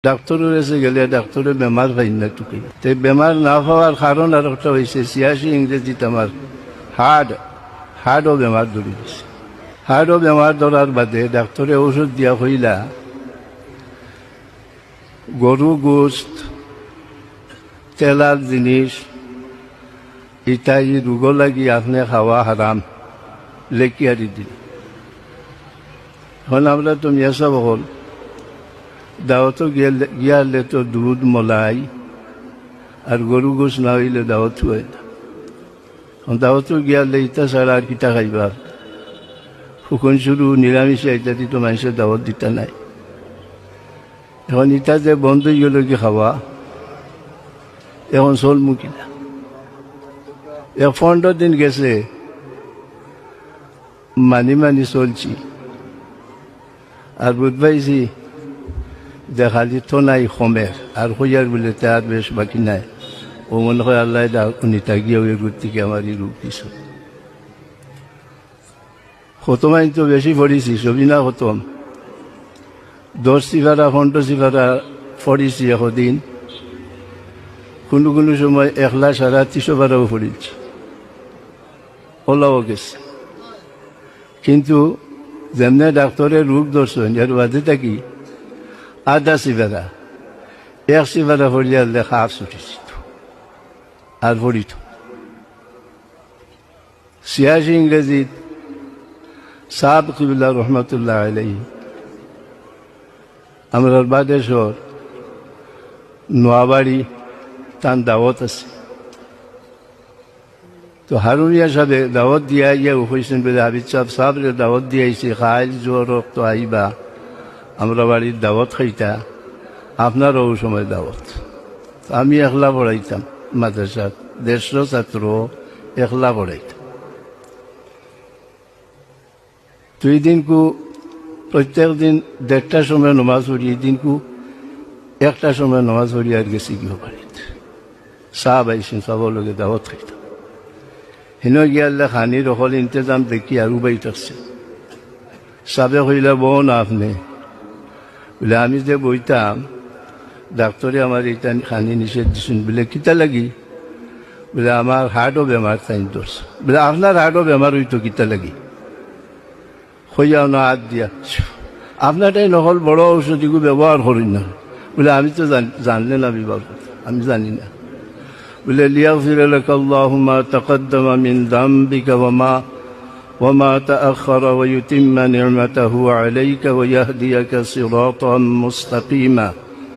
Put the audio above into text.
ডাক্তারের কাছে গেলে ডাক্তারে বেমার পাই না টুকি, তো বেমার না পাওয়ার কারণ আর একটা হয়েছে সিয়াসি ইংরেজিতে আমার হার্টও বেমার ধরে দিছে। হার্টও বেমার ধরার বাদে ডাক্তারে ঔষধ দিয়া হইলা গরু গোস্ত তেলার জিনিস ইটাই রোগ লাগি আপনি খাওয়া হারাম লেখিয়ারি দিল। এখন আমরা তো মিয়াসা বহল দাওয়াতও গিয়ালে তো দুধ মলাই আর গরু গোস না হইলে দাওয়াত হয় না। দাওয়াতও গিয়ালে ইটা ছাড়া আর কিতা খাইবার, শুকন শুরু নিরামিষে ইত্যাদি তো মানুষের দাওয়াত দিতা নাই। এখন ইটা যে বন্ধ হয়ে গেল কি খাওয়া, এখন চল মুকিলা 15 দিন গেছে মানি চলছি, আর বুধবাইছি দেখালি তো নাই কমের আর হইয়ার বলে তার বেশ বাকি নাই। ও মনে হয় আল্লাহ নিতা গিয়ে ওই থেকে আমার এই রূপ দিছ। খতমাইন তো বেশি পড়িছি, সবিনা খতম 10 সিফারা 15 সিফারা পড়িছি একদিন, কোনো সময় 1,300 বারও পড়িছি, ওলাও গেছে। কিন্তু যেমনে ডাক্তারের রূপ দর্শন এর বাদে থাকি আধা সিফারা 1 সিফারা পড়িয়া লেখা আর ছুটিছি আর পড়িত। সিয়াসি ইংরেজিত সাহাব কিবুল্লাহ রহমতুল্লাহ আলাইহি আমরা বাদেশ্বর নোয়াবাড়ি তান দাওয়াত আছে, তো হারুনিয়া সাহেবে দাওয়াত দিয়া ইয়া হয়েছেন বলে হাবিজ সাহেবের দাওয়াত দিয়েছে খাইল জোর তো আইবা আমরা বাড়ির দাওয়াত খাইতা, আপনারও ওই সময় দাওয়াত। আমি একলা পড়াইতাম মাদ্রাসাত, 150 ছাত্র একলা পড়াইতাম। দুই দিনকু প্রত্যেক দিন 1:30টার সময় নমাজ পড়ি, এই দিনকু 1টার সময় নমাজ পড়ি আর গেছি গৃহ বাড়িতে। সাহাব আইসেন, সবার লগে দাওয়াত খাইতাম। হেন গিয়াল্লা খানির অকল ইন্তজাম দেখি আৰু বাই থাকছে। সাবে কইলা বউ না আপনি বলে, আমি যে বইতাম ডাক্তারে আমার এটা খানি নিষেধ দিচ্ছেন বলে, কিতা লাগি বলে, আমার হার্টও বেমার তাই ধরছে। বলে, আপনার হার্টও বেমার হইতো কিতা লাগি? হইয়াও না হাত দিয়া, আপনারটাই নকল বড় ঔষধিকে ব্যবহার করি না। বলে, আমি তো জানলেন আমি বাবু, আমি জানি না। বলে, লিয়াগফির লাকা আল্লাহু মা তাকদ্দামা মিন যামবিকা ওয়া মা তাআখারা ওয়া ইউতিম্মা নি'মাতাহু আলাইকা ওয়া ইয়াহদিয়াকা সিরাতাম মুস্তাকিমা।